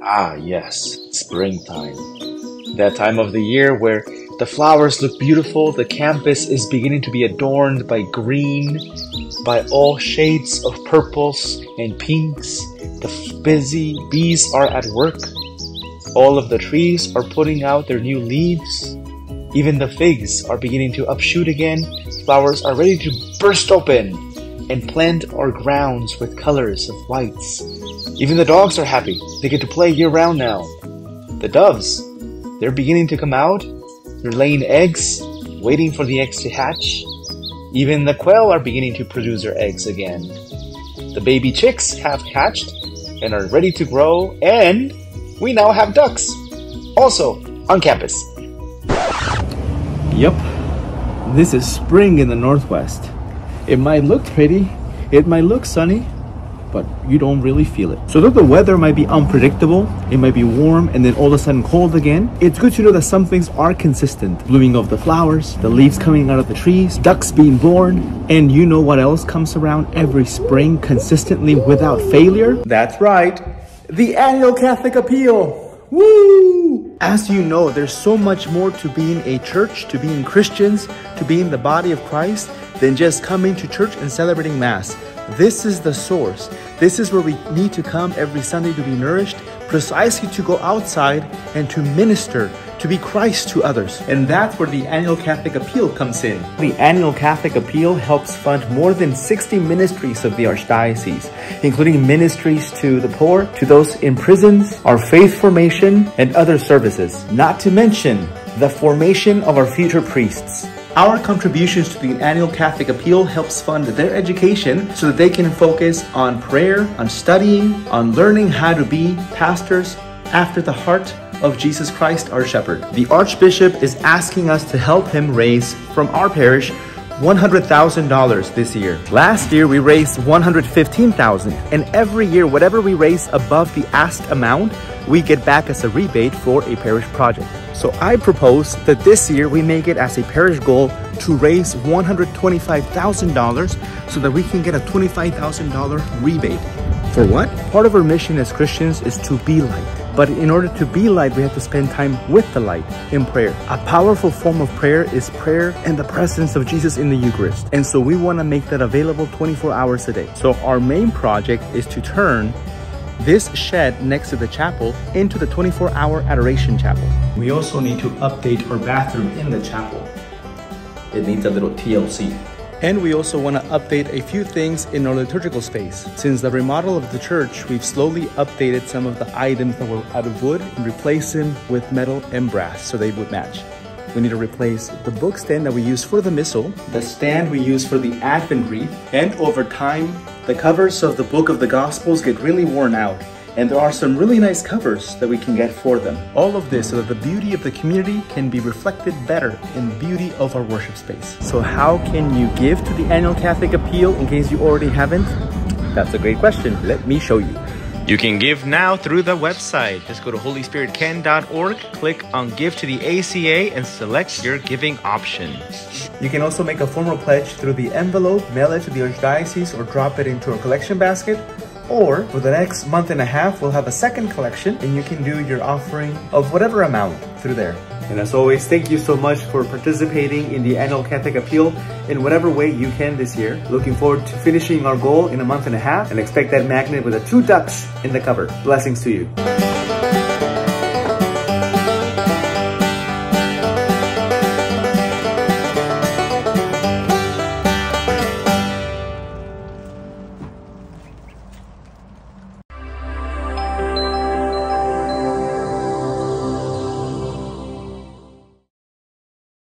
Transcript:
Ah, yes, springtime. That time of the year where the flowers look beautiful, the campus is beginning to be adorned by green, by all shades of purples and pinks. The busy bees are at work. All of the trees are putting out their new leaves. Even the figs are beginning to upshoot again. Flowers are ready to burst open and plant our grounds with colors of whites. Even the dogs are happy. They get to play year-round now. The doves, they're beginning to come out. They're laying eggs, waiting for the eggs to hatch. Even the quail are beginning to produce their eggs again. The baby chicks have hatched and are ready to grow, and we now have ducks, also on campus. Yep, this is spring in the Northwest. It might look pretty, it might look sunny, but you don't really feel it. So though the weather might be unpredictable, it might be warm and then all of a sudden cold again, it's good to know that some things are consistent. Blooming of the flowers, the leaves coming out of the trees, ducks being born, and you know what else comes around every spring consistently without failure? That's right, the annual Catholic Appeal. Woo! As you know, there's so much more to being a church, to being Christians, to being the body of Christ than just coming to church and celebrating Mass. This is the source. This is where we need to come every Sunday to be nourished, precisely to go outside and to minister, to be Christ to others. And that's where the Annual Catholic Appeal comes in. The Annual Catholic Appeal helps fund more than 60 ministries of the Archdiocese, including ministries to the poor, to those in prisons, our faith formation, and other services. Not to mention the formation of our future priests. Our contributions to the Annual Catholic Appeal helps fund their education so that they can focus on prayer, on studying, on learning how to be pastors after the heart of Jesus Christ, our shepherd. The Archbishop is asking us to help him raise from our parish $100,000 this year. Last year we raised $115,000, and every year whatever we raise above the asked amount, we get back as a rebate for a parish project. So I propose that this year we make it as a parish goal to raise $125,000 so that we can get a $25,000 rebate. For what? Part of our mission as Christians is to be light. But in order to be light, we have to spend time with the light in prayer. A powerful form of prayer is prayer and the presence of Jesus in the Eucharist. And so we want to make that available 24 hours a day. So our main project is to turn this shed next to the chapel into the 24-hour adoration chapel. We also need to update our bathroom in the chapel. It needs a little TLC. And we also want to update a few things in our liturgical space. Since the remodel of the church, we've slowly updated some of the items that were out of wood and replaced them with metal and brass so they would match. We need to replace the book stand that we use for the Missal, the stand we use for the Advent wreath, and over time, the covers of the Book of the Gospels get really worn out. And there are some really nice covers that we can get for them. All of this so that the beauty of the community can be reflected better in the beauty of our worship space. So how can you give to the Annual Catholic Appeal in case you already haven't? That's a great question. Let me show you. You can give now through the website. Just go to holyspiritcan.org, click on Give to the ACA, and select your giving option. You can also make a formal pledge through the envelope, mail it to the Archdiocese, or drop it into a collection basket. Or for the next month and a half, we'll have a second collection and you can do your offering of whatever amount through there. And as always, thank you so much for participating in the Annual Catholic Appeal in whatever way you can this year. Looking forward to finishing our goal in a month and a half, and expect that magnet with the 2 ducks in the cover. Blessings to you.